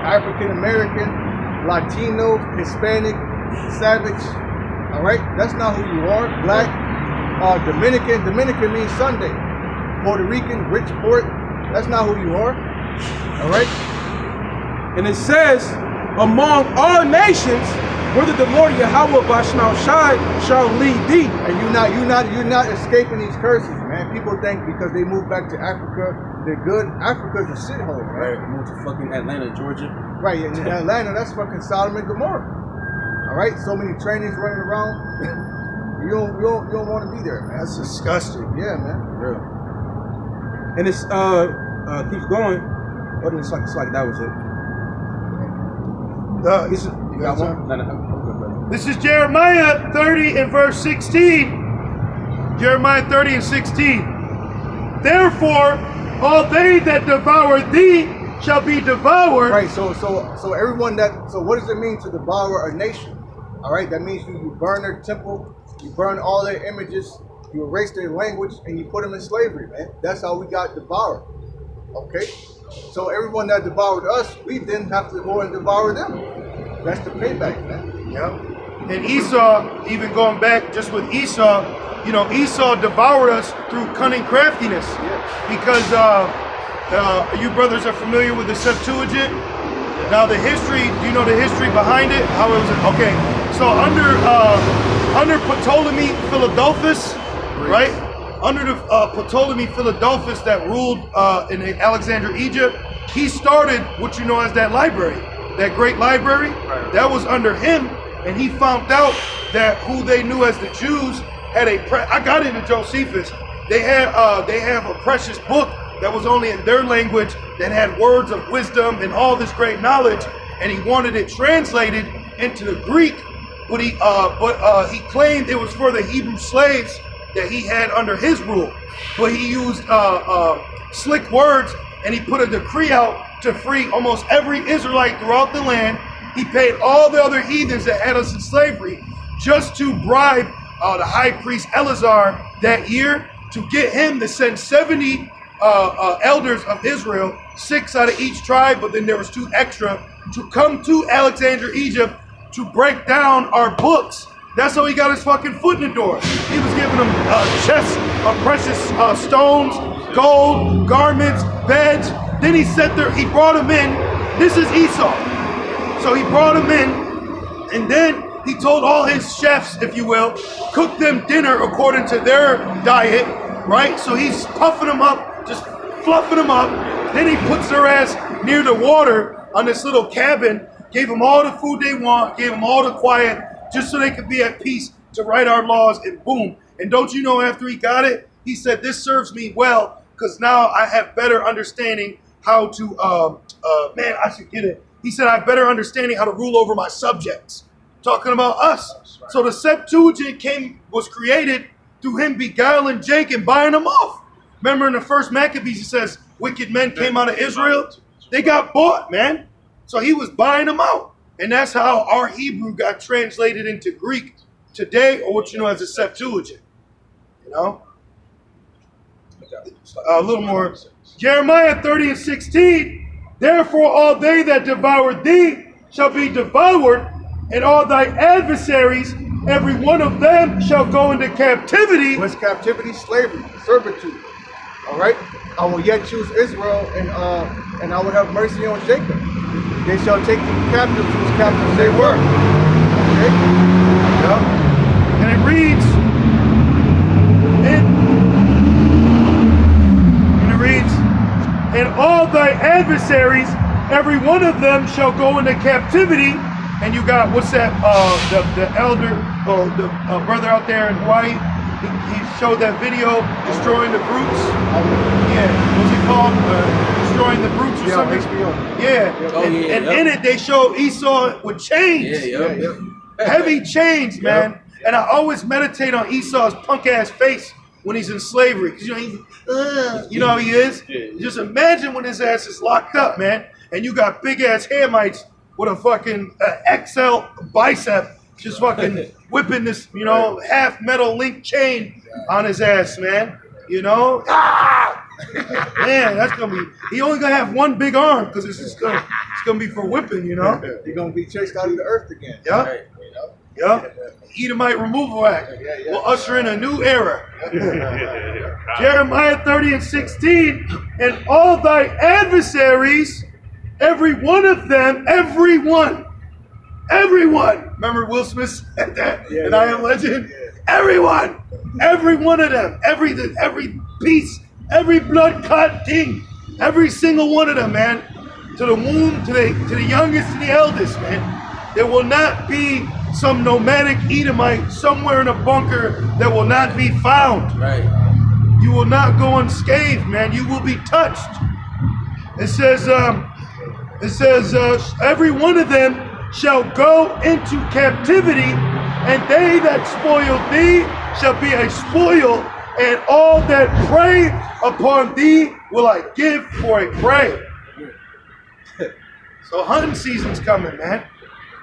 African American, Latino, Hispanic, Savage. All right, that's not who you are. Black, Dominican. Dominican means Sunday. Puerto Rican, rich, poor. That's not who you are. All right. And it says, among all nations, whether the Lord Yahweh Bashmal Shai shall lead thee. And you're not escaping these curses, man. People think because they moved back to Africa, they're good. Africa's a shithole, right? Moved to fucking Atlanta, Georgia. Right, in Atlanta, that's fucking Sodom and Gomorrah. All right, so many trainings running around. you don't want to be there, man. That's disgusting. Yeah, man. Yeah. And it's keeps going. But it's like that was it. You got one? No. This is Jeremiah 30 and verse 16. Jeremiah 30 and 16. Therefore, all they that devour thee shall be devoured. Right. So everyone that. So what does it mean to devour a nation? All right. That means you burn their temple, you burn all their images, you erase their language, and you put them in slavery, man. That's how we got devoured. Okay. So everyone that devoured us, we then have to go and devour them. That's the payback, man. Yeah. And Esau, even going back just with Esau, you know, Esau devoured us through cunning craftiness. Yeah. Because you brothers are familiar with the Septuagint. Now the history, do you know the history behind it? How it was, okay. So under Ptolemy Philadelphus, right? Under the Ptolemy Philadelphus that ruled in Alexandria, Egypt, he started what you know as that library, that great library. Right. That was under him, and he found out that who they knew as the Jews had I got into Josephus. They have a precious book that was only in their language that had words of wisdom and all this great knowledge, and he wanted it translated into the Greek, but he claimed it was for the Hebrew slaves that he had under his rule, but he used slick words, and he put a decree out to free almost every Israelite throughout the land. He paid all the other heathens that had us in slavery just to bribe the high priest Eleazar that year to get him to send 70 elders of Israel, 6 out of each tribe, but then there was 2 extra, to come to Alexandria, Egypt, to break down our books. That's how he got his fucking foot in the door. He was giving them chests of precious stones, gold, garments, beds. Then he brought them in. This is Esau. So he brought them in, and then he told all his chefs, if you will, cook them dinner according to their diet, right? So he's puffing them up, just fluffing them up. Then he puts their ass near the water on this little cabin, gave them all the food they want, gave them all the quiet, just so they could be at peace to write our laws, and boom. And don't you know, after he got it, he said, this serves me well, because now I have better understanding how to, man, I should get it. He said, I have better understanding how to rule over my subjects. Talking about us. Right. So the Septuagint was created through him beguiling Jake and buying them off. Remember in the first Maccabees, it says, wicked men came out of Israel. They got bought, man. So he was buying them out. And that's how our Hebrew got translated into Greek today, or what you know as a Septuagint. You know? A little more. Jeremiah 30 and 16. Therefore all they that devour thee shall be devoured, and all thy adversaries, every one of them shall go into captivity. What's captivity? Slavery, servitude. All right? I will yet choose Israel, and I will have mercy on Jacob. They shall take them captive whose captives they were. Okay? Yeah. And it reads, and all thy adversaries, every one of them shall go into captivity. And you got, what's that, the elder, the brother out there in Hawaii, he showed that video, destroying the brutes. Yeah, what's it called? Destroying the brutes or something? HBO. Yeah, and in it they show Esau with chains. Yeah. Heavy chains, man. And I always meditate on Esau's punk ass face when he's in slavery. Because you know how he is? Yeah. Just imagine when his ass is locked up, man. And you got big ass Hamites with a fucking XL bicep, just fucking whipping this, you know, half metal link chain on his ass, man. You know? Ah! Man, that's gonna be, he only gonna have one big arm because it's gonna gonna be for whipping, you know. You're gonna be chased out of the earth again. Yeah. Right. Yeah. Edomite Removal Act will usher in a new era. Jeremiah 30:16, and all thy adversaries, every one of them, everyone. Remember Will Smith said that in I Am Legend? Everyone, every one of them, every piece, every blood clot thing, every single one of them, man, to the womb, to the youngest and the eldest, man. There will not be some nomadic Edomite somewhere in a bunker that will not be found. Right. You will not go unscathed, man. You will be touched. It says, every one of them shall go into captivity, and they that spoil thee shall be a spoil, and all that prey upon thee will I give for a prey. So hunting season's coming, man.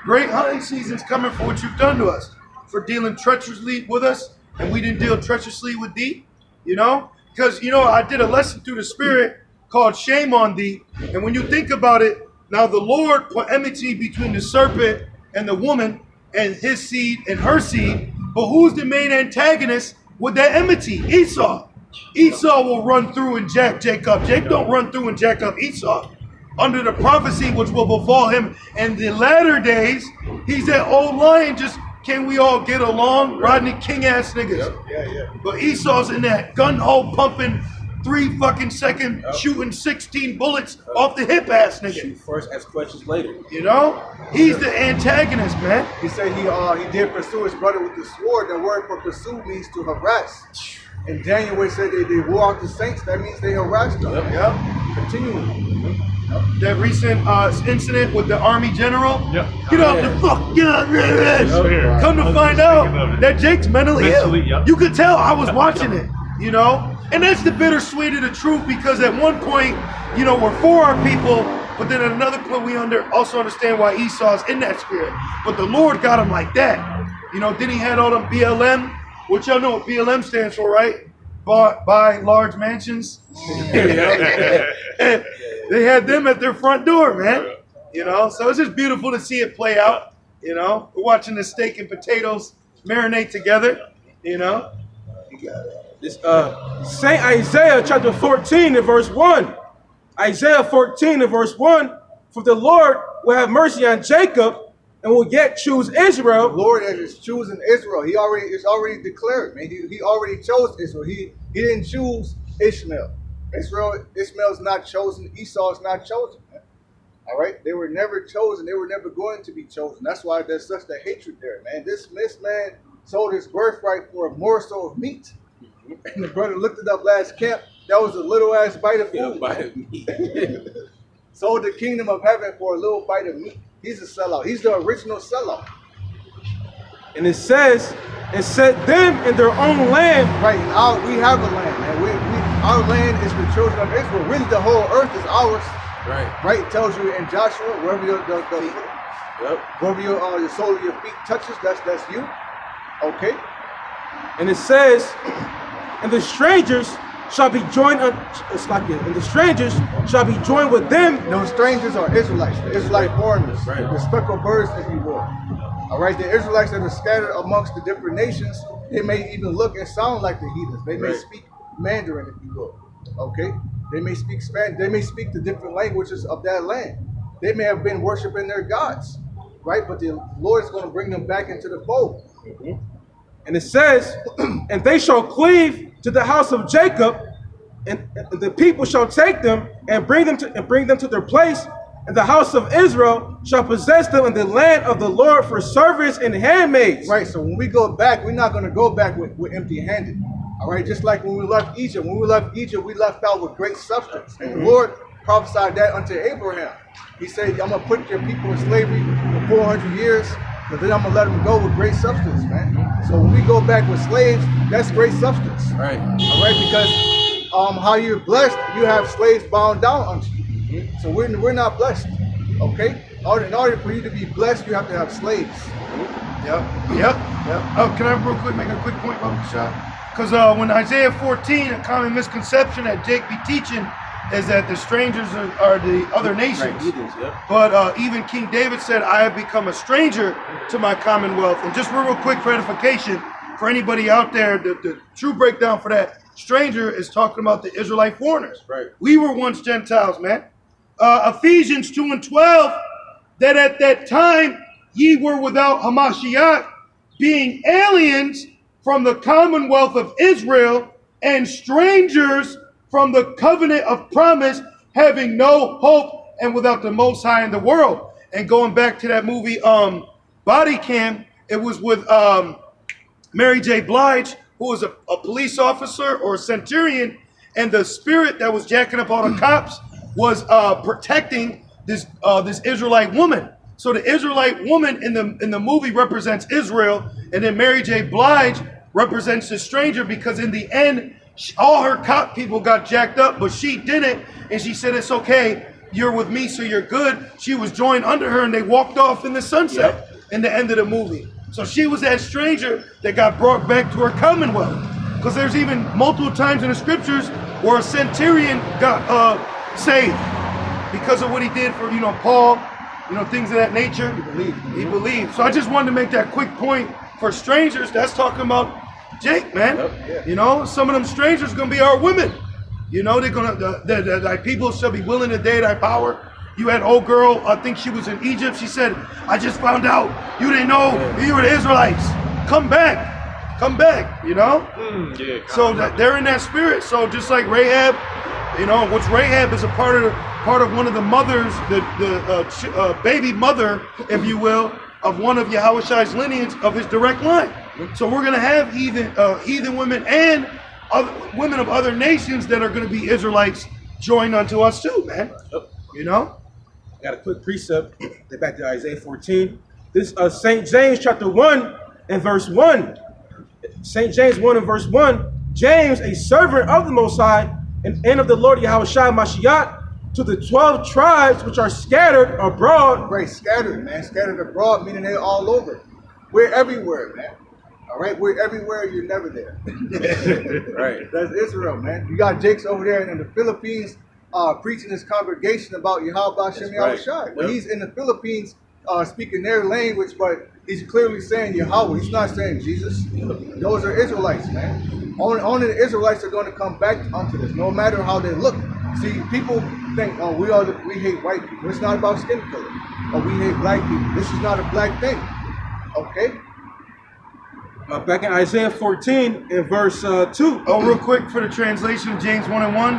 Great hunting season's coming for what you've done to us, for dealing treacherously with us, and we didn't deal treacherously with thee, you know? Because, you know, I did a lesson through the Spirit called Shame on Thee, and when you think about it, now the Lord put enmity between the serpent and the woman, and his seed and her seed, but who's the main antagonist with that enmity? Esau. Esau will run through and jack Jacob. Jacob don't run through and jack up Esau. Under the prophecy which will befall him in the latter days, he's that old lion, just can we all get along? Rodney King ass niggas. Yeah. But Esau's in that gun hole pumping 3 fucking seconds, shooting 16 bullets off the hip ass nigga. Shoot first, ask questions later. You know? He's the antagonist, man. He said he did pursue his brother with the sword. The word for pursue means to harass. And Daniel where it said they wore out the saints, that means they harassed them. Yep. Continually. That recent incident with the army general. Yep. Get off the fuck. Come to find out that Jake's mentally ill. Yep. You could tell I was watching it, you know? And that's the bittersweet of the truth, because at one point, you know, we're for our people, but then at another point we also understand why Esau's in that spirit. But the Lord got him like that. You know, then he had all them BLM, which y'all know what BLM stands for, right? Bought by large mansions. They had them at their front door, man. You know, so it's just beautiful to see it play out. You know, we're watching the steak and potatoes marinate together. You know, This Saint Isaiah chapter 14 and verse 1. Isaiah 14 and verse 1. For the Lord will have mercy on Jacob and will yet choose Israel. The Lord is choosing Israel. It's already declared, man. He already chose Israel. He didn't choose Ishmael. Ishmael's not chosen. Esau is not chosen, man. All right? They were never chosen. They were never going to be chosen. That's why there's such a hatred there, man. This man sold his birthright for a morsel of meat. And the brother looked it up last camp. That was a little ass bite of food. Sold the kingdom of heaven for a little bite of meat. He's a sellout. He's the original sellout. And it says, and set them in their own land. Right, and we have a land, man. Our land is the children of Israel. Really, the whole earth is ours. Right. Right, it tells you in Joshua, wherever your sole of your feet touches, that's you. Okay. And it says, and the strangers shall be joined and the strangers shall be joined with them. No, strangers are Israelites, the Israelite foreigners, Right. the speckled birds, if you will. All right, the Israelites that are scattered amongst the different nations, they may even look and sound like the heathens. They may speak Mandarin, if you will. Okay, they may speak Spanish. They may speak the different languages of that land. They may have been worshiping their gods, right? But the Lord is going to bring them back into the fold. And it says, and they shall cleave to the house of Jacob, and the people shall take them and bring them to their place, and the house of Israel shall possess them in the land of the Lord for servants and handmaids. Right. So when we go back, we're not going to go back with empty-handed. All right. Just like when we left Egypt. When we left Egypt, we left out with great substance. And the Lord prophesied that unto Abraham. He said, I'm going to put your people in slavery for 400 years, but then I'm going to let them go with great substance, man. So when we go back with slaves, that's great substance. Right. All right. Because how you're blessed, you have slaves bound down unto you. So we're not blessed. Okay. In order for you to be blessed, you have to have slaves. Yep. Oh, can I real quick make a quick point, Baba Shah? Because when Isaiah 14, a common misconception that Jake be teaching is that the strangers are the other nations. Right, heathens, yeah. But even King David said, I have become a stranger to my commonwealth. And just real quick for edification, for anybody out there, the true breakdown for that stranger is talking about the Israelite foreigners. Right. We were once Gentiles, man. Ephesians 2:12, that at that time ye were without Hamashiach, being aliens from the commonwealth of Israel and strangers from the covenant of promise, having no hope and without the Most High in the world. And going back to that movie, Body Cam, it was with Mary J. Blige, who was a police officer or a centurion, and the spirit that was jacking up all the cops was protecting this Israelite woman. So the Israelite woman in the movie represents Israel, and then Mary J. Blige represents the stranger, because in the end, all her cop people got jacked up, but she didn't, and she said, it's okay, you're with me, so you're good. She was joined under her, and they walked off in the sunset in the end of the movie. So she was that stranger that got brought back to her commonwealth. Because there's even multiple times in the scriptures where a centurion got saved because of what he did for, Paul, things of that nature. He believed. So I just wanted to make that quick point for strangers. That's talking about Jake, man. Some of them strangers going to be our women. They're going to, thy people shall be willing to day thy power. You had old girl, I think she was in Egypt. She said, I just found out you didn't know you were the Israelites. Come back, So they're in that spirit. So just like Rahab, which Rahab is a part of one of the mothers, the baby mother, if you will, of one of Yahushai's lineage of his direct line. So we're going to have heathen women and women of other nations that are going to be Israelites joined unto us too, man. Got a quick precept. Get back to Isaiah 14. This St. James chapter 1 and verse 1. St. James 1 and verse 1. James, a servant of the Most High and of the Lord Yahushua Mashiach, to the 12 tribes which are scattered abroad. Right, scattered, man. Scattered abroad, meaning they're all over. We're everywhere, man. All right, we're everywhere. You're never there. Right. That's Israel, man. You got Jake's over there in the Philippines preaching his congregation about Yahweh Shem Yahushai. But he's in the Philippines speaking their language, but he's clearly saying Yahweh. He's not saying Jesus. Those are Israelites, man. Only the Israelites are going to come back onto this, no matter how they look. See, people think, we hate white people. It's not about skin color. Or we hate black people. This is not a black thing. Okay? Back in Isaiah 14 in verse 2. Oh, real quick for the translation of James 1 and 1.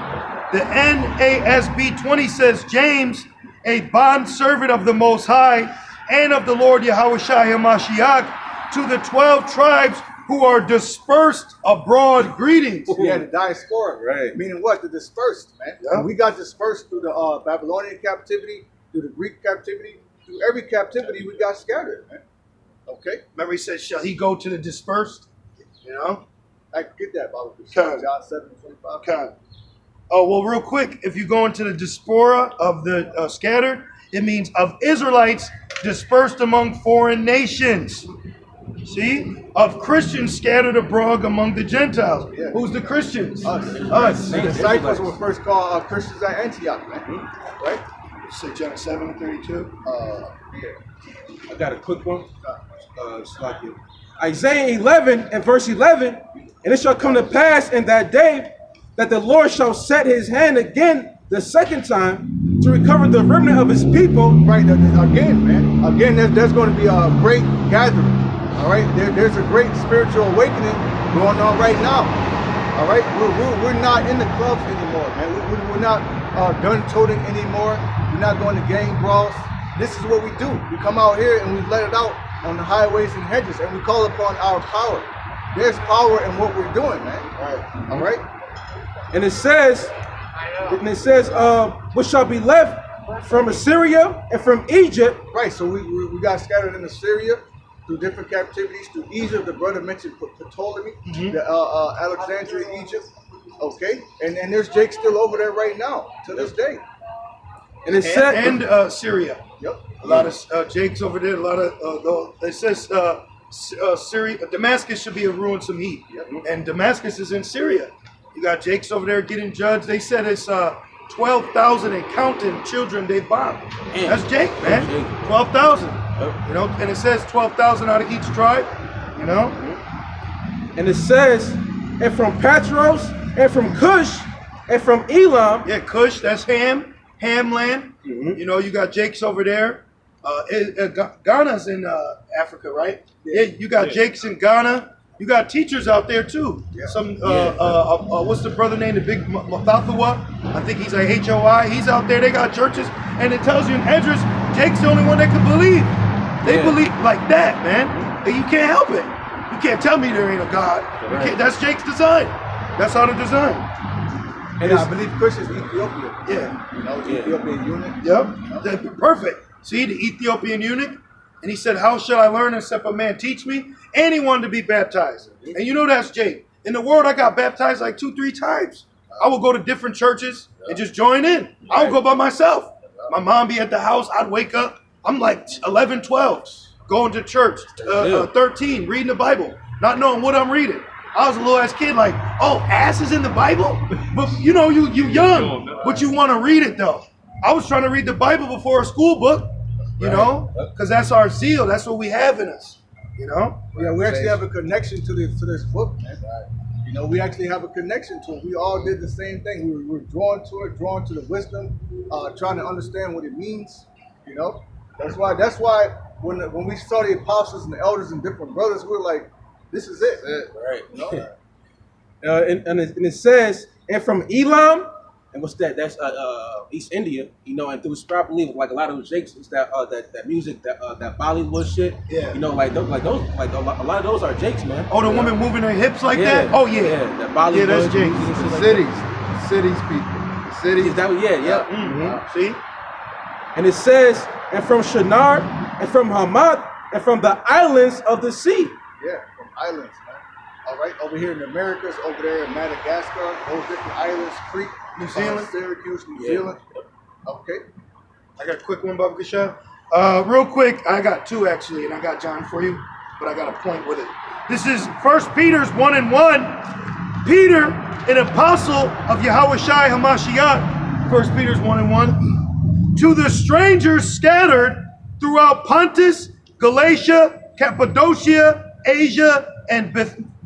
The NASB 20 says, James, a bondservant of the Most High and of the Lord Yahushua HaMashiach, to the 12 tribes who are dispersed abroad, greetings. Yeah, the diaspora. Right. Meaning what? The dispersed, man. Yeah. We got dispersed through the Babylonian captivity, through the Greek captivity, through every captivity we got scattered, man. Okay? Remember he said, shall he go to the dispersed? I get that, Bible. Okay. John 7:25. Okay. Oh, well, real quick, if you go into the diaspora of the scattered, it means of Israelites dispersed among foreign nations. See? Of Christians scattered abroad among the Gentiles. Yeah. Who's the Christians? Us. The disciples were first called Christians at Antioch, man. Right? Say John 7 and 32. Yeah. I got a quick one. Isaiah 11 and verse 11. And it shall come to pass in that day that the Lord shall set his hand again the second time to recover the remnant of his people. Right, again, man. Again, there's going to be a great gathering. All right, there's a great spiritual awakening going on right now. All right, we're not in the clubs anymore, man. We're not gun-toting anymore. We're not going to gang brawls. This is what we do. We come out here and we let it out on the highways and hedges, and we call upon our power. There's power in what we're doing, man. All right. And it says, what shall be left from Assyria and from Egypt. Right, so we got scattered in Assyria through different captivities, through Egypt. The brother mentioned Ptolemy, the Alexandria, Egypt. Okay, and there's Jake still over there right now to this day. And it said, and Syria. Yep. A lot of Jake's over there. A lot of it says Syria, Damascus should be a ruin some heat, and Damascus is in Syria. You got Jake's over there getting judged. They said it's 12,000 and counting children they bombed. Man. That's Jake, man. Jake. 12,000. Yep. You know, and it says 12,000 out of each tribe. You know. And it says, and from Patros, and from Cush, and from Elam. Yeah, Cush, that's Ham land. Mhm. You know, you got Jake's over there. Ghana's in Africa, right? Yeah, you got Jake's in Ghana. You got teachers out there too. Yeah. Some what's the brother name? The big Mathathua? I think he's like HOI. He's out there. They got churches, and it tells you in Esdras, Jake's the only one that can believe. They believe like that, man. And you can't help it. You can't tell me there ain't a God. You can't, that's Jake's design. That's how they're designed. And I believe Cush is Ethiopia. Yeah. You know, Ethiopian eunuch. Yep. That's perfect. See, the Ethiopian eunuch, and he said, how shall I learn except a man teach me? And he wanted to be baptized. And you know that's Jake. In the world, I got baptized like 2-3 times. I would go to different churches and just join in. I would go by myself. My mom be at the house. I'd wake up. I'm like 11, 12, going to church. 13, reading the Bible, not knowing what I'm reading. I was a little ass kid like, oh, ass is in the Bible? But you know, you young, but you want to read it though. I was trying to read the Bible before a school book, you know, because that's our zeal. That's what we have in us, you know? Yeah, we actually have a connection to this book, man. You know, we actually have a connection to it. We all did the same thing. We were drawn to it, drawn to the wisdom, trying to understand what it means, you know? That's why when we saw the apostles and the elders and different brothers, we were like, this is it. Right. You know? And it says, and from Elam, and what's that? That's East India, you know, and through Sprout believe like a lot of those Jakes, it's that music, that Bollywood shit. Yeah. You know, a lot of those are Jakes, man. Oh, the woman moving her hips like that? Oh, yeah. Yeah, that Bollywood. Yeah, that's Jake. music and shit like Cities people. Cities. that. Yeah. Mm-hmm. See? And it says, and from Shinar, and from Hamath, and from the islands of the sea. Yeah, from islands, man. All right, over here in the Americas, over there in Madagascar, those different islands, Crete, New Zealand. Syracuse, New Zealand. Okay. I got a quick one, Baba Kasha. Real quick, I got two actually, and I got John for you, but I got a point with it. This is 1 Peter's 1:1. Peter, an apostle of Yahweh Shai HaMashiach, 1 Peter's 1:1, to the strangers scattered throughout Pontus, Galatia, Cappadocia, Asia, and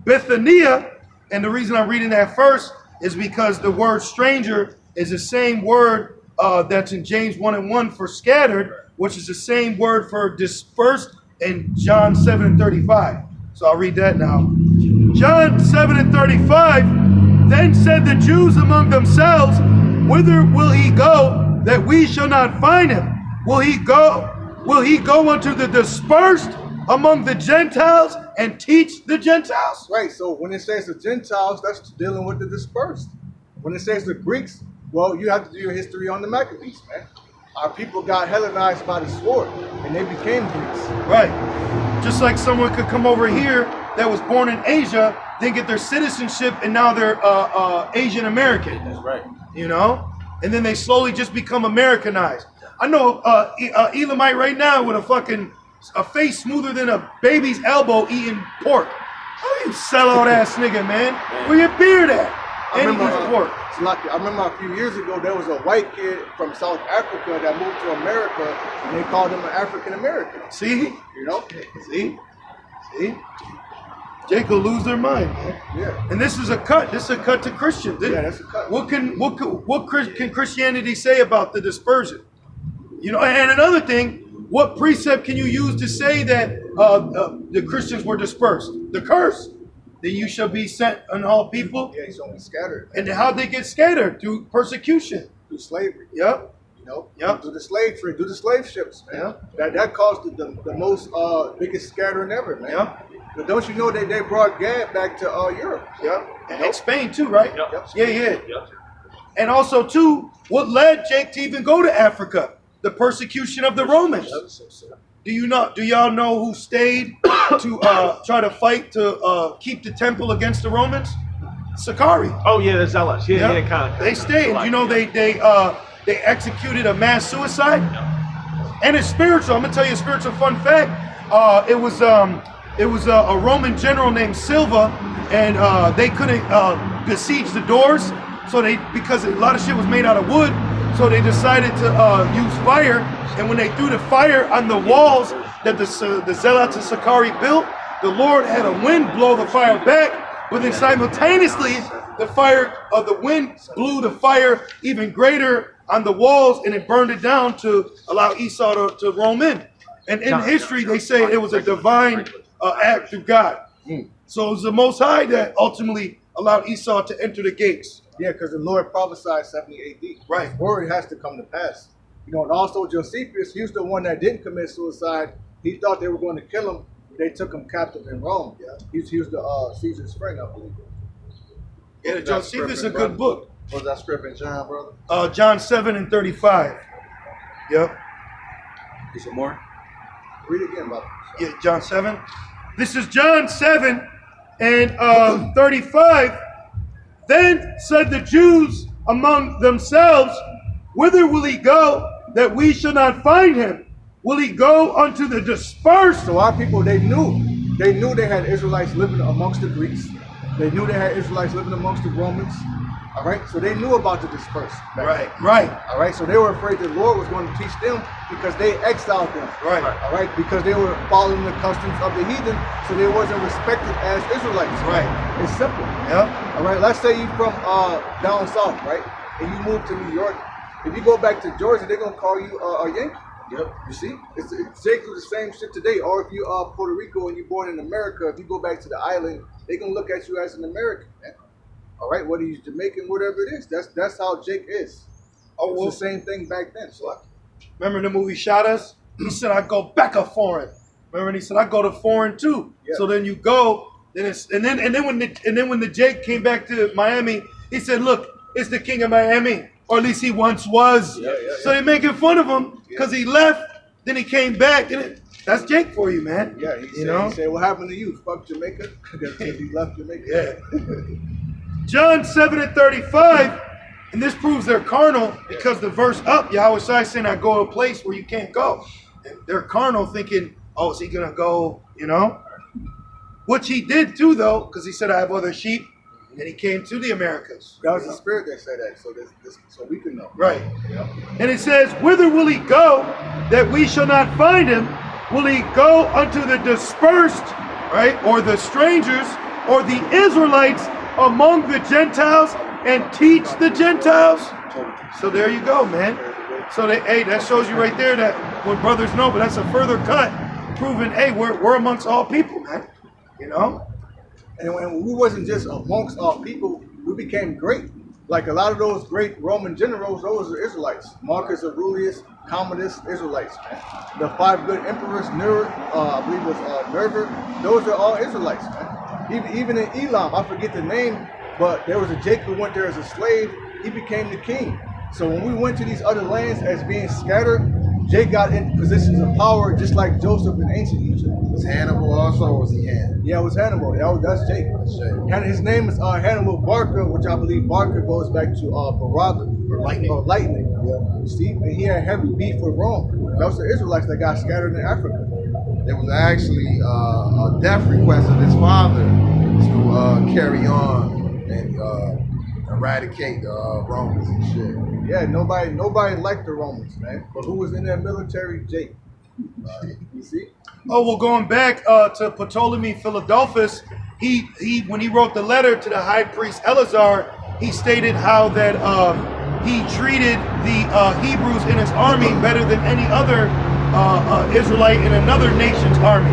Bithynia. And the reason I'm reading that first is because the word stranger is the same word that's in James 1:1 for scattered, which is the same word for dispersed in John 7:35. So I'll read that now. John 7:35, then said the Jews among themselves, whither will he go that we shall not find him? Will he go unto the dispersed among the Gentiles and teach the Gentiles? Right, so when it says the Gentiles, that's dealing with the dispersed. When it says the Greeks, well, you have to do your history on the Maccabees, man. Our people got Hellenized by the sword, and they became Greeks. Right. Just like someone could come over here that was born in Asia, then get their citizenship, and now they're Asian American. That's right. You know? And then they slowly just become Americanized. I know Elamite right now with a face smoother than a baby's elbow eating pork. Oh, you sellout ass nigga, man. Where your beard at? I And he eats pork. I remember a few years ago, there was a white kid from South Africa that moved to America, and they called him an African American. See? You know? See? Jake will lose their mind, man. Yeah. And this is a cut. This is a cut to Christians. Yeah, that's a cut. What can Christianity say about the dispersion? You know, and another thing, what precept can you use to say that the Christians were dispersed? The curse, that you shall be sent on all people. Yeah, he's only scattered. And how'd they get scattered? Through persecution. Through slavery. Yep. You know? Yep. Through the slave trade, through the slave ships, man. That caused the most biggest scattering ever, man. Yep. But don't you know that they brought Gad back to Europe? Yep. And Spain too, right? Yep. Yeah. Yep. And also too, what led Jake to even go to Africa? The persecution of the Romans. Do y'all know who stayed to try to fight to keep the temple against the Romans? Sakari. Oh yeah, the zealots. Yeah, kind of. They stayed. You know, they executed a mass suicide. And it's spiritual. I'm gonna tell you a spiritual fun fact. It was a Roman general named Silva, and they couldn't besiege the doors. So because a lot of shit was made out of wood, so they decided to use fire. And when they threw the fire on the walls that the Zealots of Sakari built, the Lord had a wind blow the fire back, but then simultaneously the fire of the wind blew the fire even greater on the walls, and it burned it down to allow Esau to roam in. And in history, they say it was a divine act through God. So it was the Most High that ultimately allowed Esau to enter the gates. Yeah, because the Lord prophesied 70 AD. Right. His word has to come to pass. You know, and also Josephus, he was the one that didn't commit suicide. He thought they were going to kill him. They took him captive in Rome. Yeah. He was the Caesar's friend, I believe. Yeah, Josephus is a good book. Was that script in John, brother? John 7:35. Yep. Is it more? Read it again, brother. Yeah, John 7. This is John 7 and 35. Then said the Jews among themselves, whither will he go that we shall not find him? Will he go unto the dispersed? So our people, they knew they had Israelites living amongst the Greeks. They knew they had Israelites living amongst the Romans. All right, so they knew about the dispersed. Right. All right, so they were afraid the Lord was going to teach them because they exiled them. Right. All right, because they were following the customs of the heathen, so they wasn't respected as Israelites. Right. It's simple. Yep. All right, let's say you from down south, right, and you move to New York. If you go back to Georgia, they're gonna call you a Yankee. Yep. You see, it's exactly the same shit today. Or if you are Puerto Rico and you're born in America, if you go back to the island, they're gonna look at you as an American, man. All right, whether he's Jamaican, whatever it is, that's how Jake is. Oh, well, it's the same thing back then. So remember the movie Shot Us? He said, "I go back a foreign." Remember, and he said, "I go to foreign too." Yeah. So then you go, then it's and then when the Jake came back to Miami, he said, "Look, it's the king of Miami, or at least he once was." Yeah. So they're making fun of him because he left, then he came back, and that's Jake for you, man. Yeah, he said, "What happened to you? Fuck Jamaica." Because he left Jamaica. Yeah. John 7:35, and this proves they're carnal because the verse up, Yahweh Shai saying, "I go to a place where you can't go." And they're carnal thinking, "Oh, is he gonna go?" You know, which he did too, though, because he said, "I have other sheep," and he came to the Americas. That was the Spirit that said that, so we can know. Right. Yeah. And it says, "Whither will he go that we shall not find him? Will he go unto the dispersed, right, or the strangers, or the Israelites among the Gentiles and teach the Gentiles?" So there you go, man. So that shows you right there that what brothers know, but that's a further cut proving, hey, we're amongst all people, man. You know? And when we wasn't just amongst all people, we became great. Like a lot of those great Roman generals, those are Israelites. Marcus Aurelius, Commodus, Israelites, man. The 5 good emperors, I believe it was Nerva, those are all Israelites, man. Even in Elam, I forget the name, but there was a Jake who went there as a slave. He became the king. So when we went to these other lands as being scattered, Jake got in positions of power just like Joseph in ancient Egypt. Was Hannibal also, or was he Hannibal? Yeah, it was Hannibal. That's Jake. And his name is Hannibal Barca, which I believe Barca goes back to Baraka, or lightning. Yeah. See, and he had heavy beef with Rome. Those are Israelites that got scattered in Africa. There was actually a death request of his father to carry on and eradicate the Romans and shit. Yeah, nobody liked the Romans, man. But who was in their military? Jake. You see? Oh, well, going back to Ptolemy Philadelphus, he when he wrote the letter to the high priest Eleazar, he stated how that he treated the Hebrews in his army better than any other Israelite in another nation's army.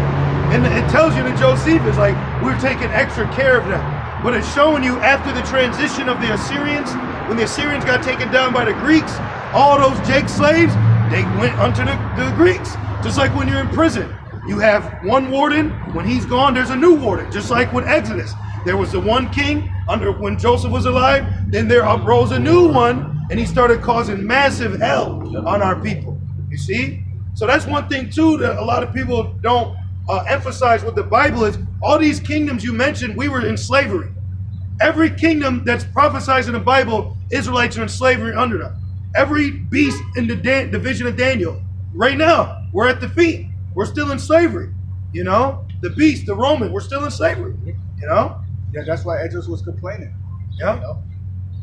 And it tells you that Josephus, like, we're taking extra care of them. But it's showing you after the transition of the Assyrians, when the Assyrians got taken down by the Greeks, all those Jake slaves, they went unto the Greeks. Just like when you're in prison, you have one warden, when he's gone, there's a new warden. Just like with Exodus, there was the one king when Joseph was alive, then there uprose a new one, and he started causing massive hell on our people. You see? So that's one thing too that a lot of people don't emphasize with the Bible is all these kingdoms you mentioned, we were in slavery. Every kingdom that's prophesied in the Bible, Israelites are in slavery under them. Every beast in the division of Daniel, right now, we're at the feet. We're still in slavery. You know, the beast, the Roman, we're still in slavery. You know? Yeah, that's why Edges was complaining. Yeah. You know?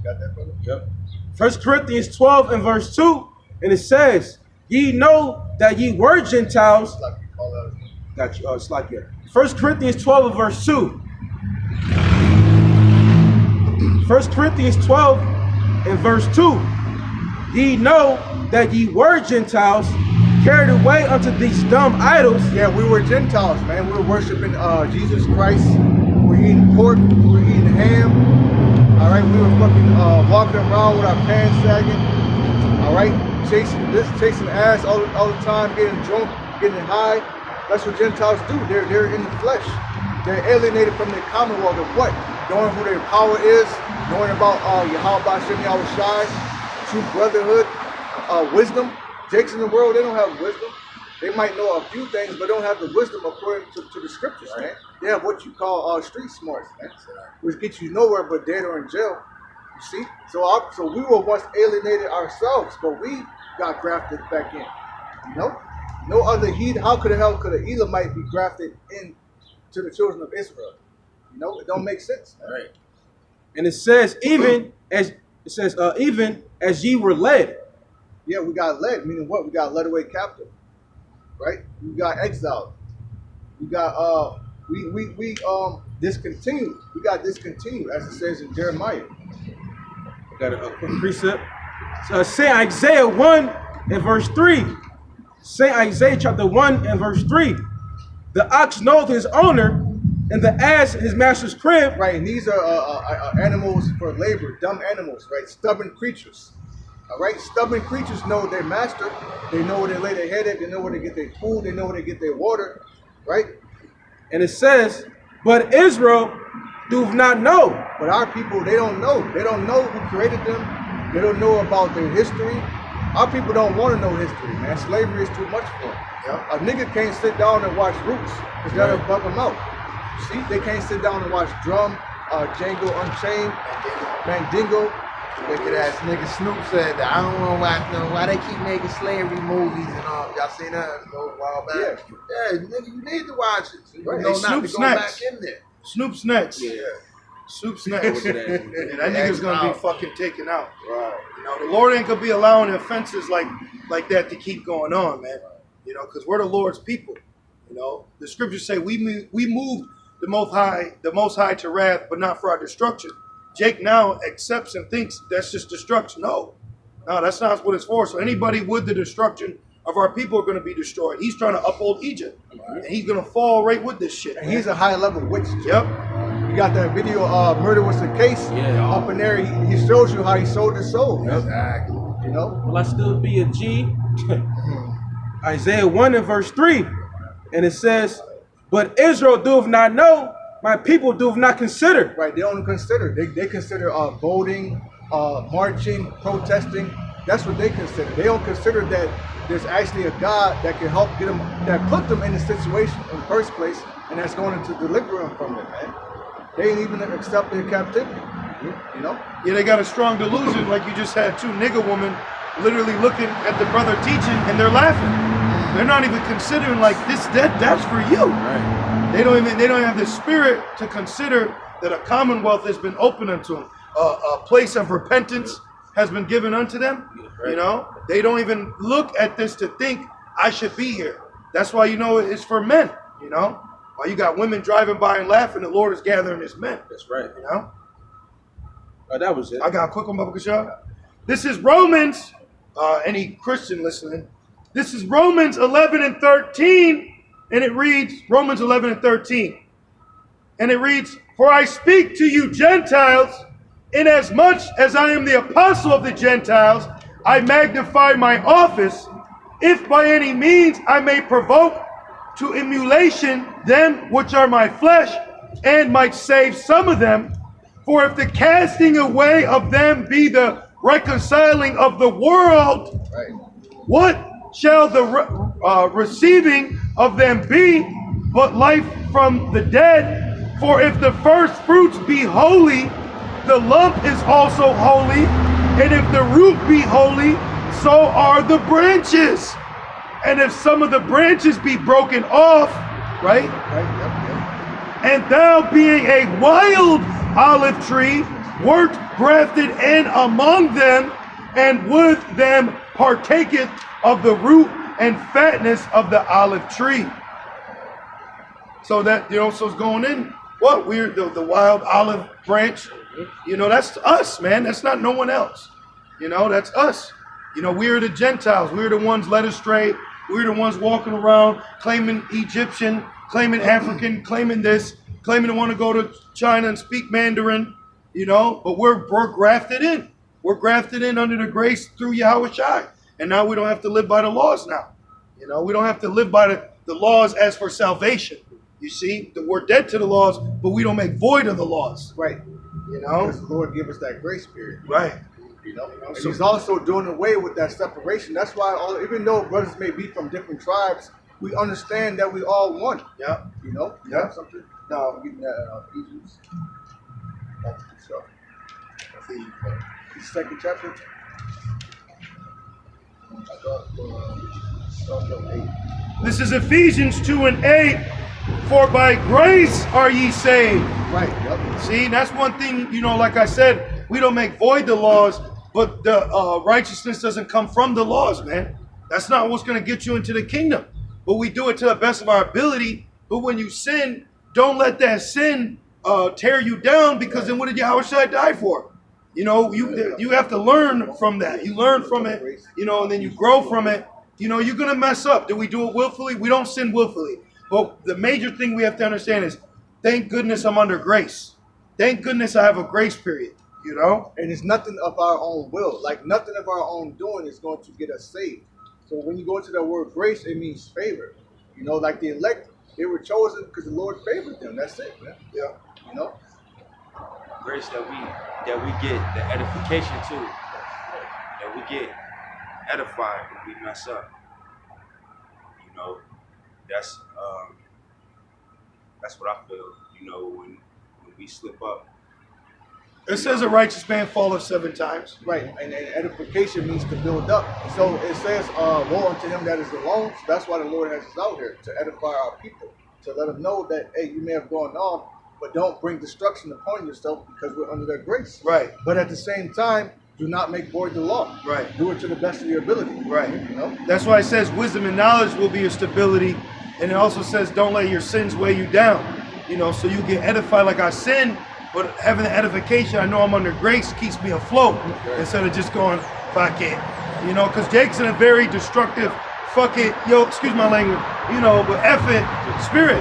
Got that, brother? Yep. 1 Corinthians 12 and verse 2, and it says, ye know that ye were Gentiles. Like you call out. Got you. Oh, it's like it. 1 Corinthians 12 and verse 2. 1 Corinthians 12 and verse 2. Ye know that ye were Gentiles, carried away unto these dumb idols. Yeah, we were Gentiles, man. We were worshiping Jesus Christ. We were eating pork. We were eating ham. All right, we were fucking walking around with our pants sagging. All right, chasing ass all the time, getting drunk, getting high. That's what Gentiles do. They're in the flesh. They're alienated from the commonwealth of what? Knowing who their power is, knowing about Yahweh Bashem Yahweh Shai, true brotherhood, wisdom. Jakes in the world, they don't have wisdom. They might know a few things, but don't have the wisdom according to the scriptures, right, man. They have what you call street smarts, man, which gets you nowhere but dead or in jail. You see? So we were once alienated ourselves, but we got grafted back in. You know? No other heathen. How could an Elamite be grafted in to the children of Israel? You know, it don't make sense. Man. Right. And it says, even as ye were led. Yeah, we got led, meaning what? We got led away captive, right? We got exiled. We got we discontinued. We got discontinued, as it says in Jeremiah. I got a quick precept. So St. Isaiah 1 and verse 3. St. Isaiah chapter 1 and verse 3. The ox knoweth his owner, and the ass his master's crib. Right, and these are animals for labor, dumb animals, right? Stubborn creatures. All right, stubborn creatures know their master. They know where they lay their head at. They know where they get their food. They know where they get their water, right? And it says, but Israel doth not know. But our people, they don't know. They don't know who created them. They don't know about their history. Our people don't want to know history, man. Slavery is too much for them. Yeah. A nigga can't sit down and watch Roots because that'll bug them out. See, they can't sit down and watch Drum, Django Unchained, Mandingo. Wicked ass nigga Snoop said that I don't want to watch them. Why they keep making slavery movies and all? Y'all seen that a while back? Yeah, nigga, you need to watch it. So you know not Snoop's to go next. back in there. Snoop's next. Yeah. Snoop's next. And that nigga's gonna be fucking taken out. Right. You know, the Lord ain't gonna be allowing offenses like that to keep going on, man. You know, because we're the Lord's people. You know, the scriptures say we moved the Most High to wrath, but not for our destruction. Jake now accepts and thinks that's just destruction. No, that's not what it's for. So anybody with the destruction of our people are going to be destroyed. He's trying to uphold Egypt, and he's going to fall right with this shit. And he's a high level witch. Yep. You got that video, Murder Was the Case. Yeah. Up in there, he shows you how he sold his soul. Exactly. You know. Will I still be a G? Isaiah 1 and verse 3. And it says, but Israel doth not know, my people do not consider. Right, they don't consider. They consider voting, marching, protesting. That's what they consider. They don't consider that there's actually a God that can help get them, that put them in the situation in the first place, and that's going to deliver them from it, man. They ain't even accept their captivity. You know? Yeah, they got a strong delusion, like you just had two nigga women literally looking at the brother teaching, and they're laughing. They're not even considering like that's for you. Right. They don't have the spirit to consider that a commonwealth has been opened unto them. A place of repentance has been given unto them. Right. You know, they don't even look at this to think I should be here. That's why, you know, it's for men. You know, while you got women driving by and laughing, the Lord is gathering his men. That's right. You know. That was it. I got a quick one, Baba Kasha. This is Romans. Any Christian listening? This is Romans 11 and 13. And it reads, Romans 11 and 13. And it reads, for I speak to you Gentiles, inasmuch as I am the apostle of the Gentiles, I magnify my office, if by any means I may provoke to emulation them which are my flesh, and might save some of them. For if the casting away of them be the reconciling of the world, what shall the receiving of them be but life from the dead? For if the first fruits be holy, the lump is also holy, and if the root be holy, so are the branches. And if some of the branches be broken off, and thou being a wild olive tree worked, grafted in among them, and with them partaketh of the root and fatness of the olive tree. So that, so it's going in. What? We're the wild olive branch. That's us, man. That's not no one else. That's us. We're the Gentiles. We're the ones led astray. We're the ones walking around claiming Egyptian, claiming African, claiming this, claiming to want to go to China and speak Mandarin, but we're grafted in. We're grafted in under the grace through Yahweh Shai. And now we don't have to live by the laws now. We don't have to live by the laws as for salvation. You see, we're dead to the laws, but we don't make void of the laws. Right. Because the Lord give us that grace period. Right. And he's also doing away with that separation. That's why, even though brothers may be from different tribes, we understand that we all one. Yeah. Yeah. Something. No, I'm getting that Ephesians. So, the second chapter. This is Ephesians 2:8. For by grace are ye saved. Right. Yep. See, that's one thing, like I said, we don't make void the laws, but the righteousness doesn't come from the laws, man. That's not what's going to get you into the kingdom. But we do it to the best of our ability. But when you sin, don't let that sin tear you down, because then what did Yahweh Shai die for? You have to learn from that. You learn from it, and then you grow from it. You're going to mess up. Do we do it willfully? We don't sin willfully. But the major thing we have to understand is, thank goodness I'm under grace. Thank goodness I have a grace period, And it's nothing of our own will. Like, nothing of our own doing is going to get us saved. So when you go into that word grace, it means favor. Like the elect, they were chosen because the Lord favored them. That's it, man. Yeah. Grace that we get the edification too. That we get edified when we mess up. That's what I feel, when we slip up. It says a righteous man falleth 7 times. Right, and edification means to build up. So it says, woe unto him that is alone. So that's why the Lord has us out here, to edify our people, to let them know that, hey, you may have gone off, but don't bring destruction upon yourself, because we're under their grace. Right. But at the same time, do not make void the law. Right. Do it to the best of your ability. Right. That's why it says wisdom and knowledge will be your stability. And it also says don't let your sins weigh you down. So you get edified like I sin, but having the edification, I know I'm under grace, keeps me afloat. Right. Instead of just going, fuck it. Because Jake's in a very destructive, fuck it, excuse my language, but F it spirit.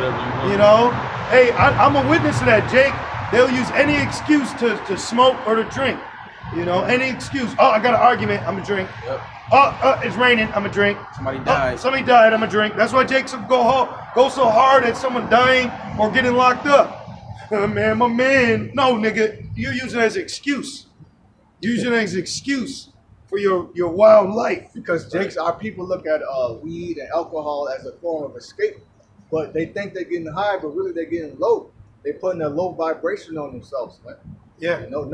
Hey, I'm a witness to that, Jake. They'll use any excuse to smoke or to drink. Any excuse. Oh, I got an argument, I'm a drink. Yep. Oh, it's raining, I'm a drink. Somebody died. Somebody died, I'm a drink. That's why Jake's go so hard at someone dying or getting locked up. Man, my man. No, nigga, you're using it as an excuse. Using it as an excuse for your wild life. Because our people look at weed and alcohol as a form of escape, but they think they're getting high, but really they're getting low. They're putting a low vibration on themselves, man. Yeah. Not